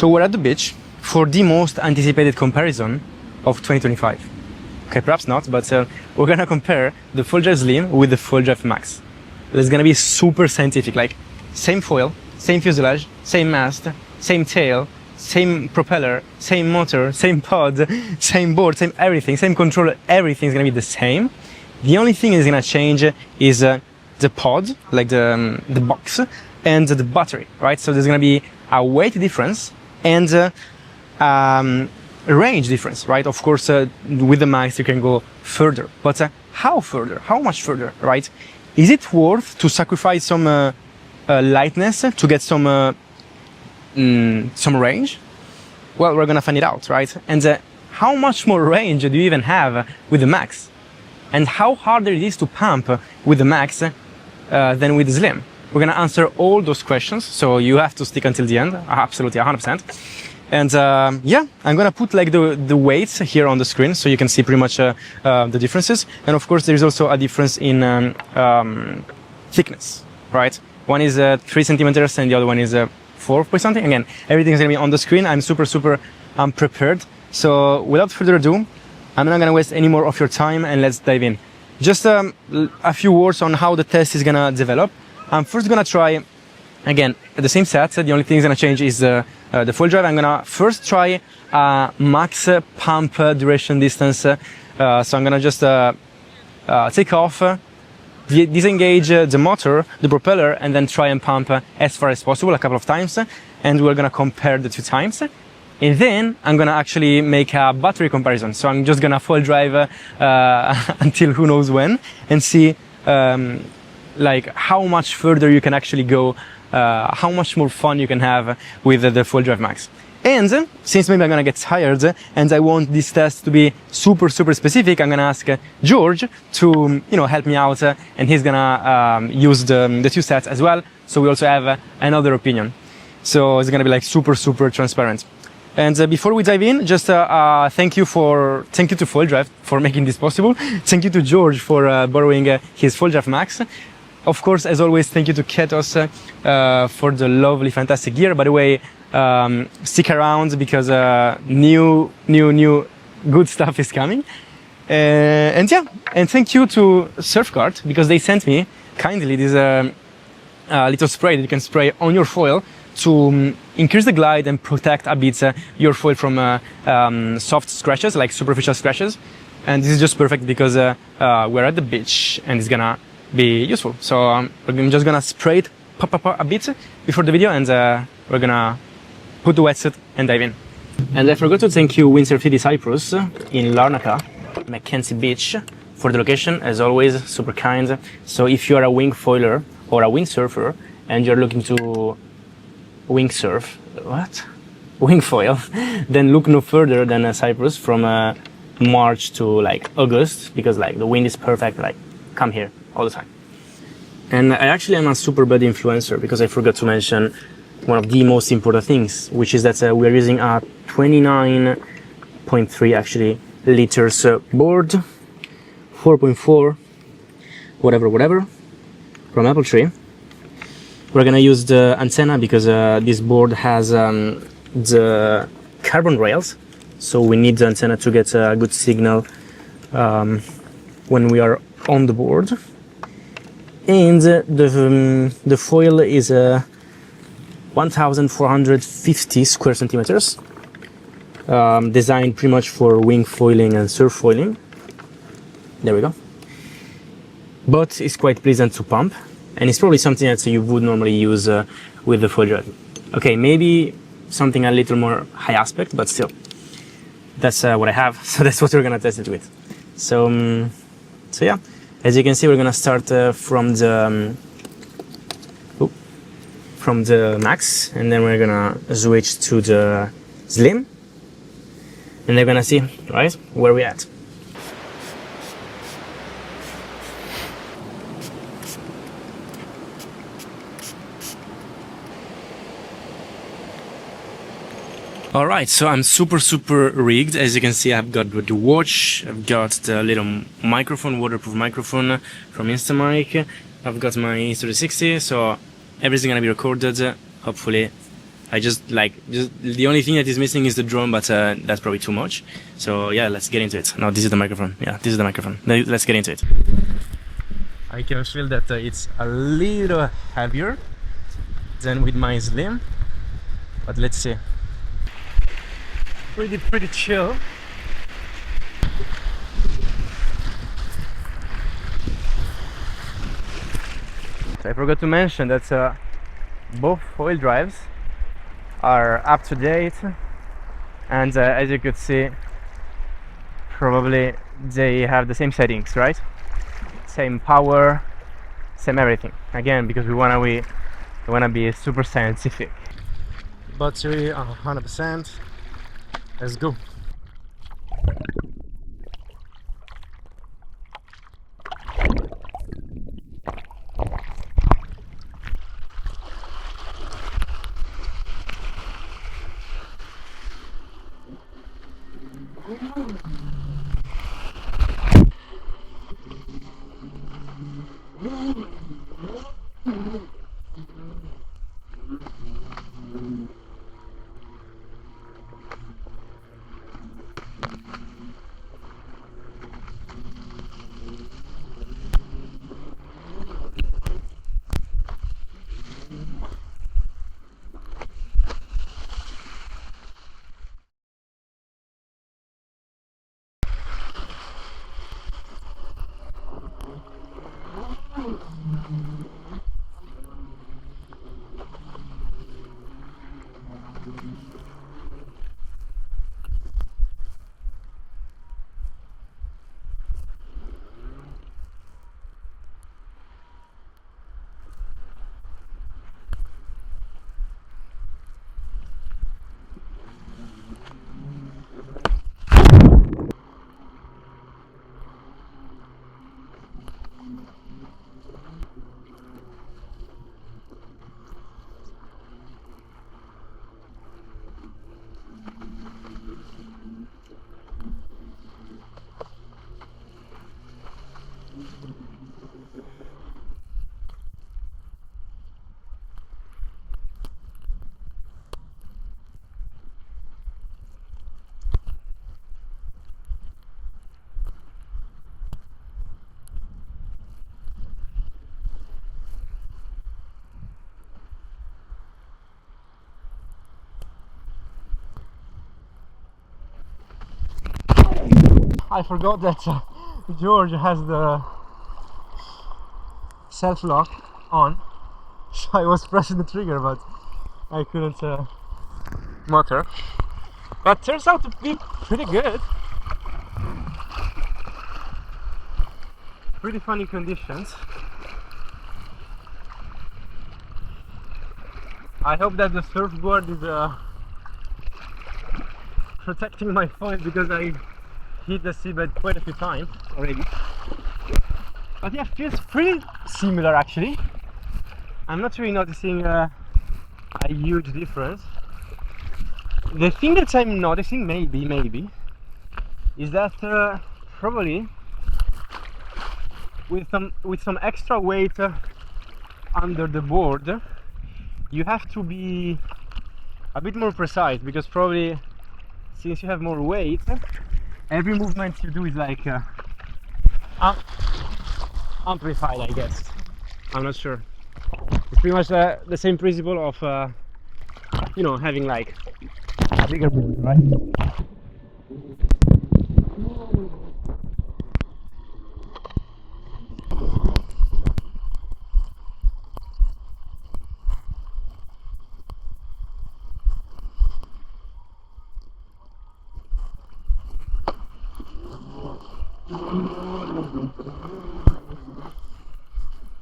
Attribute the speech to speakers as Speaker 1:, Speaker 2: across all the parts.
Speaker 1: So we're at the beach for the most anticipated comparison of 2025. Okay, perhaps not, but we're gonna compare the Fuselage Slim with the Fuselage Max. It's gonna be super scientific, like same foil, same fuselage, same mast, same tail, same propeller, same motor, same pod, same board, same everything, same controller, everything's gonna be the same. The only thing is gonna change is the pod, like the box, and the battery, right? So there's gonna be a weight difference and range difference, right? Of course, with the Max you can go further, but how further? How much further, right? Is it worth to sacrifice some lightness to get some range? Well, we're gonna find it out, right? And how much more range do you even have with the Max? And how harder it is to pump with the Max than with the Slim? We're gonna answer all those questions, so you have to stick until the end, absolutely 100%. And yeah, I'm gonna put like the weights here on the screen so you can see pretty much the differences. And of course, there is also a difference in thickness, right? One is 3 centimeters and the other one is 4 point something. Again, everything's gonna be on the screen. I'm super prepared. So without further ado, I'm not gonna waste any more of your time and let's dive in. Just a few words on how the test is gonna develop. I'm first gonna try, again, the same set. The only thing that's gonna change is the full drive. I'm gonna first try max pump duration distance. So I'm gonna just take off, disengage the motor, the propeller, and then try and pump as far as possible a couple of times. And we're gonna compare the 2 times. And then I'm gonna actually make a battery comparison. So I'm just gonna full drive until who knows when and see like how much further you can actually go, how much more fun you can have with the Fuselage Max. And since maybe I'm gonna get tired and I want this test to be super specific, I'm gonna ask George to help me out, and he's gonna use the 2 sets as well. So we also have another opinion. So it's gonna be like super transparent. And before we dive in, just thank you to Fuselage for making this possible. Thank you to George for borrowing his Fuselage Max. Of course, as always, thank you to Ketos for the lovely, fantastic gear. By the way, stick around because new good stuff is coming. And yeah, and thank you to Surfcart because they sent me kindly this little spray that you can spray on your foil to increase the glide and protect a bit your foil from soft scratches, like superficial scratches. And this is just perfect because we're at the beach and it's gonna be useful. So I'm just gonna spray it a bit before the video, and we're gonna put the wetsuit and dive in. And I forgot to thank you Windsurf City Cyprus in Larnaca, Mackenzie Beach, for the location. As always, super kind. So if you are a wing foiler or a windsurfer and you're looking to wing foil, then look no further than Cyprus from March to like August, because like the wind is perfect. Like come here all the time. And I actually am a super bad influencer because I forgot to mention one of the most important things, which is that we're using a 29.3 actually liters board, 4.4 whatever from Apple Tree. We're gonna use the antenna because this board has the carbon rails, so we need the antenna to get a good signal when we are on the board. And the foil is 1,450 square centimeters, designed pretty much for wing foiling and surf foiling. There we go. But it's quite pleasant to pump, and it's probably something that you would normally use with the Fuselage. Okay, maybe something a little more high aspect, but still, that's what I have. So that's what we're gonna test it with. So yeah, as you can see, we're gonna start from the Max, and then we're gonna switch to the Slim, and they're gonna see right where we're at. Alright, so I'm super rigged. As you can see, I've got the watch, I've got the little microphone, waterproof microphone from Instamic, I've got my Insta360, so everything's gonna be recorded. Hopefully just the only thing that is missing is the drone, but that's probably too much. So yeah, let's get into it. Now this is the microphone. Yeah, this is the microphone. Let's get into it. I can feel that it's a little heavier than with my Slim, but let's see. Pretty chill. I forgot to mention that both foil drives are up to date, and as you could see, probably they have the same settings, right? Same power, same everything. Again, because we wanna be super scientific. Battery 100%. Let's go. I forgot that George has the self-lock on, so I was pressing the trigger but I couldn't motor. But turns out to be pretty good. Pretty funny conditions. I hope that the surfboard is protecting my phone, because I hit the seabed quite a few times already. But yeah, feels pretty similar actually. I'm not really noticing a huge difference. The thing that I'm noticing, maybe, is that probably with some extra weight under the board, you have to be a bit more precise, because probably since you have more weight, every movement you do is like amplified, I guess. I'm not sure. It's pretty much the same principle of you know, having like a bigger board, right?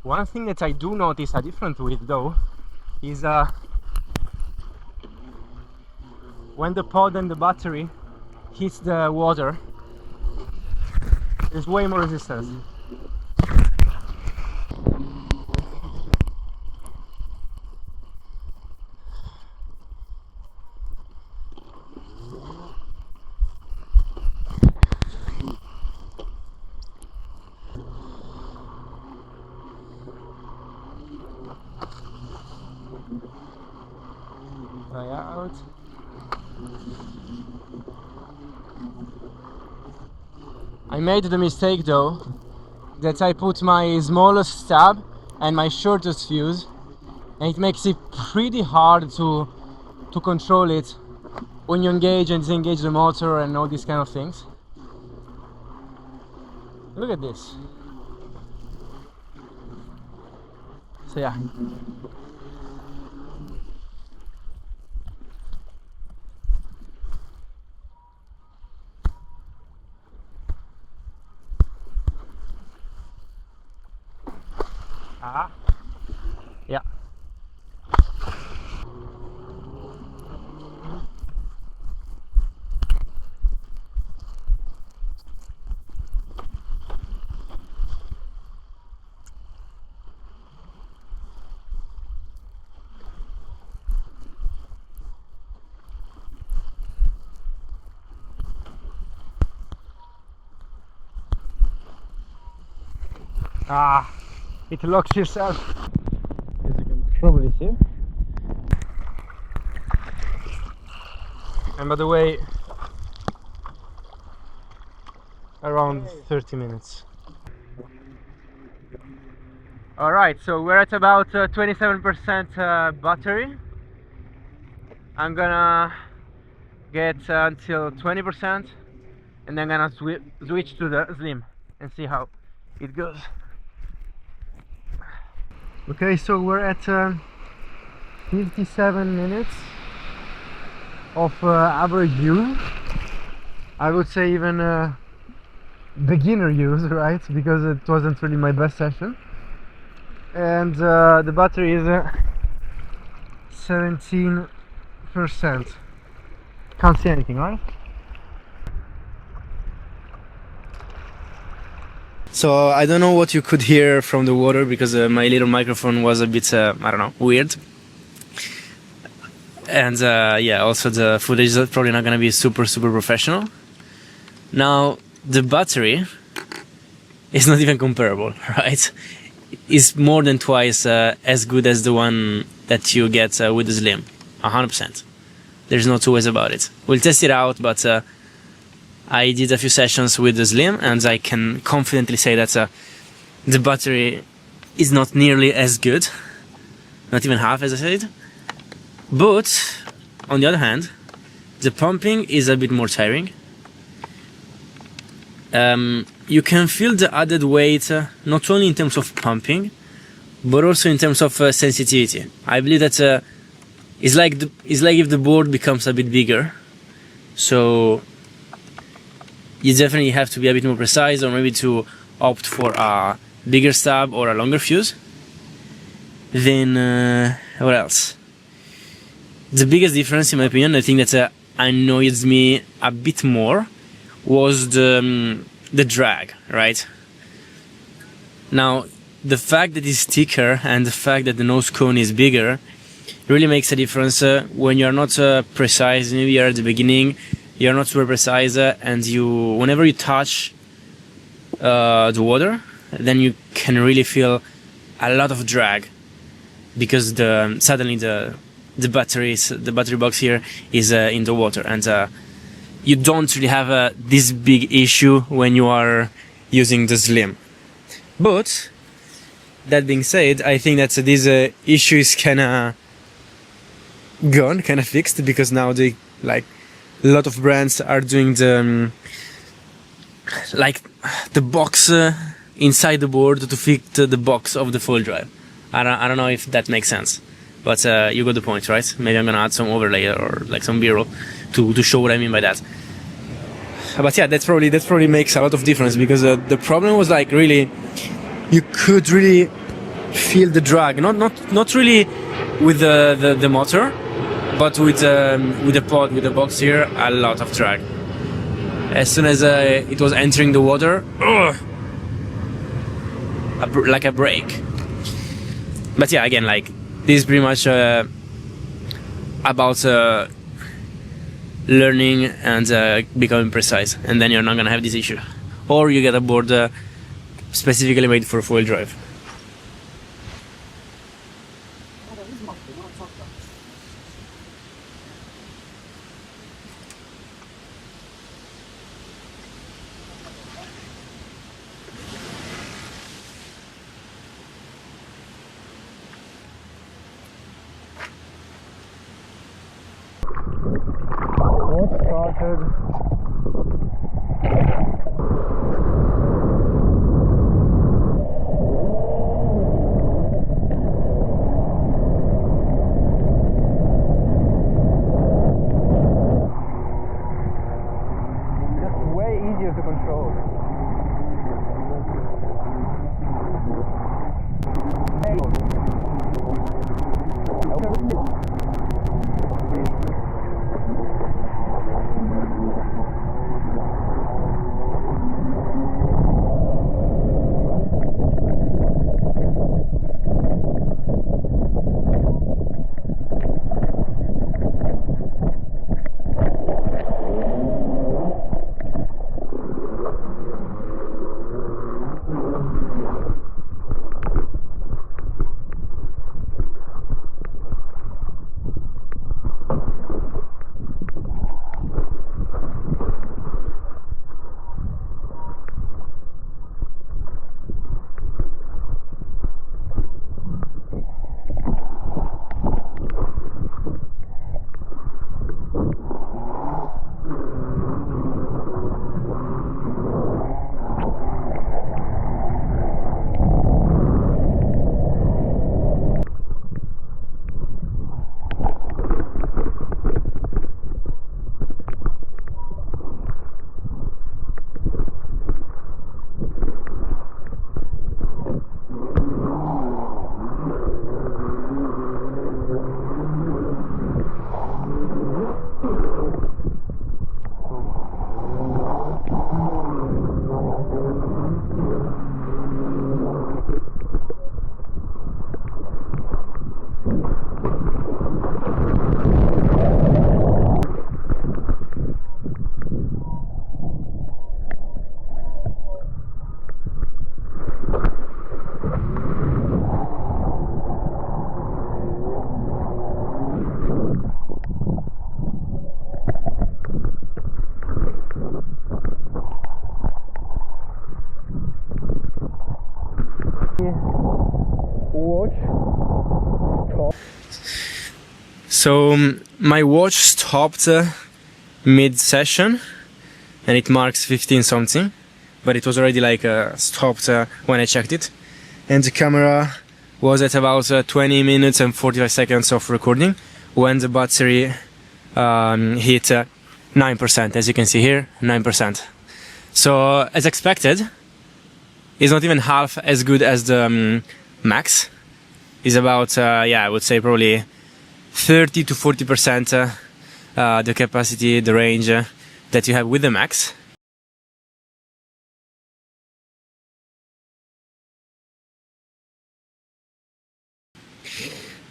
Speaker 1: One thing that I do notice a difference with though is when the pod and the battery hits the water, there's way more resistance. I made the mistake though that I put my smallest stab and my shortest fuse, and it makes it pretty hard to control it when you engage and disengage the motor and all these kind of things. Look at this. So yeah. Yeah. It locks yourself, as you can probably see. And by the way, around 30 minutes. Alright, so we're at about 27% battery. I'm gonna get until 20% and then gonna switch to the slim and see how it goes. Okay, so we're at 57 minutes of average use. I would say even beginner use, right? Because it wasn't really my best session. And the battery is 17%. Can't see anything, right? So I don't know what you could hear from the water because my little microphone was a bit, I don't know, weird. And yeah, also the footage is probably not going to be super professional. Now, the battery is not even comparable, right? It's more than twice as good as the one that you get with the Slim, 100%. There's no two ways about it. We'll test it out, but I did a few sessions with the Slim, and I can confidently say that the battery is not nearly as good, not even half as I said. But on the other hand, the pumping is a bit more tiring. You can feel the added weight not only in terms of pumping, but also in terms of sensitivity. I believe that it's like if the board becomes a bit bigger, so you definitely have to be a bit more precise, or maybe to opt for a bigger stab or a longer fuse. Then what else? The biggest difference, in my opinion, I think that annoyed me a bit more, was the drag, right? Now, the fact that it's thicker and the fact that the nose cone is bigger really makes a difference when you're not precise. Maybe you're at the beginning, you're not super precise, and whenever you touch the water, then you can really feel a lot of drag, because suddenly the battery box here is in the water, and you don't really have this big issue when you are using the Slim. But that being said, I think that this issue is kind of gone, kind of fixed, because now a lot of brands are doing the box inside the board to fit the box of the full drive. I don't know if that makes sense, but you got the point, right? Maybe I'm gonna add some overlay or some B-roll to show what I mean by that. But yeah, that's probably makes a lot of difference, because the problem was really, you could really feel the drag, not really with the motor, but with the pod, with the box here, a lot of drag. As soon as it was entering the water, like a brake. But yeah, again, this is pretty much about learning and becoming precise, and then you're not gonna have this issue. Or you get a board specifically made for four-wheel drive. should. Easier to control. So my watch stopped mid-session and it marks 15 something, but it was already like stopped when I checked it, and the camera was at about 20 minutes and 45 seconds of recording when the battery hit 9%, as you can see here, 9%. So as expected, it's not even half as good as the Max. It's about, yeah, I would say probably 30 to 40% the capacity, the range that you have with the Max.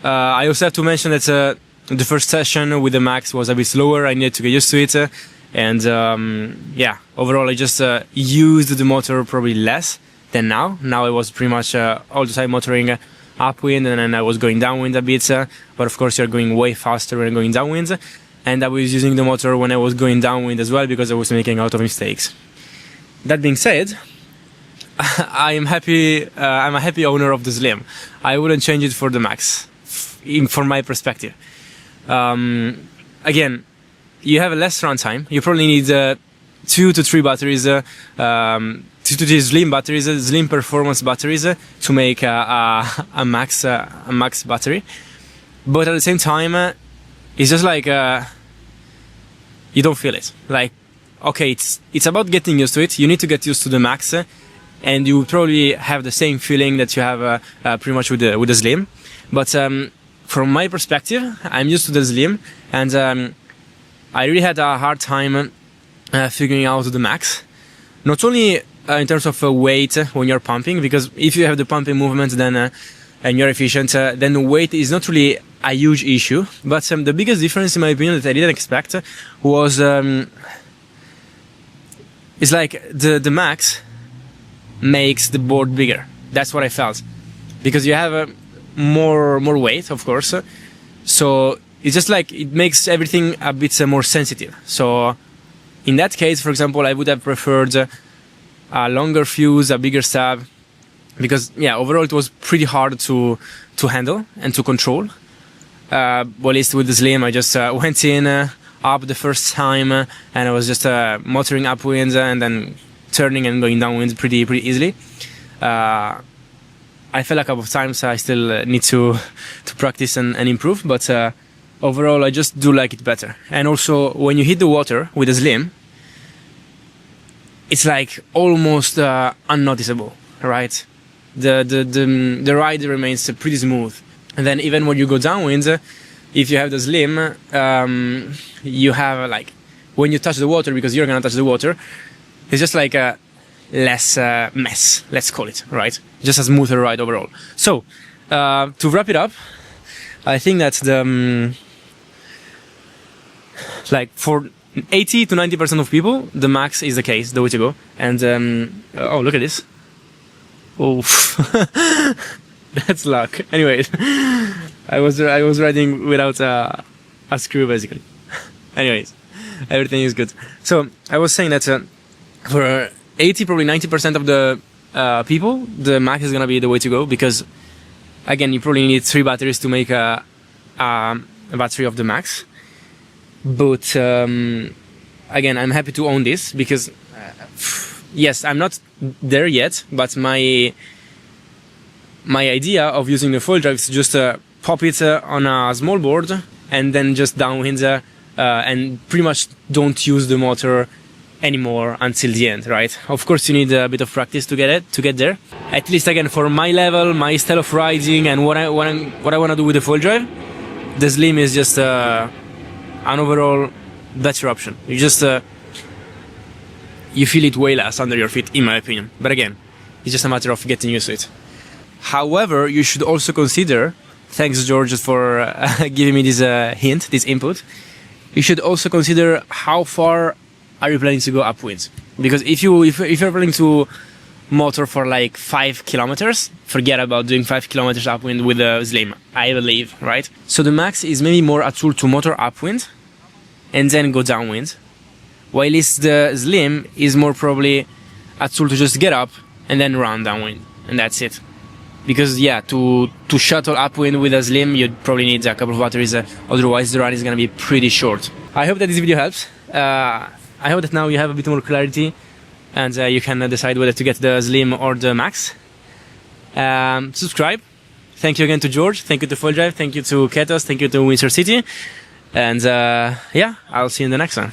Speaker 1: I also have to mention that the first session with the Max was a bit slower. I needed to get used to it, and yeah, overall I just used the motor probably less than now. Now I was pretty much all the time motoring upwind, and then I was going downwind a bit, but of course you're going way faster when going downwind, and I was using the motor when I was going downwind as well because I was making a lot of mistakes. That being said, I'm a happy owner of the Slim. I wouldn't change it for the Max, from my perspective. Again, you have a less runtime. You probably need 2 to 3 batteries, 2 to 3 Slim batteries, Slim performance batteries, to make a max battery. But at the same time, it's just like you don't feel it. Like, okay, it's about getting used to it. You need to get used to the Max, and you probably have the same feeling that you have pretty much with the Slim. But from my perspective, I'm used to the Slim, and I really had a hard time figuring out the Max. Not only in terms of weight when you're pumping, because if you have the pumping movement, then and you're efficient, then weight is not really a huge issue. But the biggest difference, in my opinion, that I didn't expect was it's like the Max makes the board bigger. That's what I felt, because you have more weight, of course. So it's just like it makes everything a bit more sensitive. So in that case, for example, I would have preferred a longer fuse, a bigger stab, because yeah, overall it was pretty hard to handle and to control. Well, at least with the Slim, I just went in, up the first time, and I was just motoring upwind and then turning and going downwind pretty easily. I fell a couple of times. I still need to practice and improve, but overall I just do like it better. And also when you hit the water with a slim, it's like almost unnoticeable, right? The ride remains pretty smooth. And then even when you go downwind, if you have the slim, you have like, when you touch the water, because you're gonna touch the water, it's just like a less mess, let's call it, right? Just a smoother ride overall. So, to wrap it up, I think that like for 80 to 90% of people, the max is the case, the way to go. And oh, look at this. Oh, that's luck. Anyways, I was riding without a screw basically. Anyways, everything is good. So I was saying that for 80, probably 90% of the people, the max is gonna be the way to go, because again, you probably need 3 batteries to make a battery of the max. But again, I'm happy to own this because yes, I'm not there yet, but my idea of using the foil drive is to just pop it on a small board and then just downwind and pretty much don't use the motor anymore until the end, right? Of course, you need a bit of practice to get there. At least again, for my level, my style of riding, and what I want to do with the foil drive, the slim is just an overall better option. You just you feel it way less under your feet, in my opinion. But again, it's just a matter of getting used to it. However, you should also consider, thanks George for giving me this hint, this input, you should also consider how far are you planning to go upwind. Because if you're planning to motor for like 5 kilometers, forget about doing 5 kilometers upwind with a slim, I believe, right? So the max is maybe more a tool to motor upwind and then go downwind, while the slim is more probably a tool to just get up and then run downwind, and that's it. Because yeah, to shuttle upwind with a slim, you'd probably need a couple of batteries, otherwise the run is gonna be pretty short. I hope that this video helps. I hope that now you have a bit more clarity and you can decide whether to get the slim or the max. Subscribe. Thank you again to George, thank you to Full Drive, thank you to Ketos, thank you to Windsor City, and yeah, I'll see you in the next one.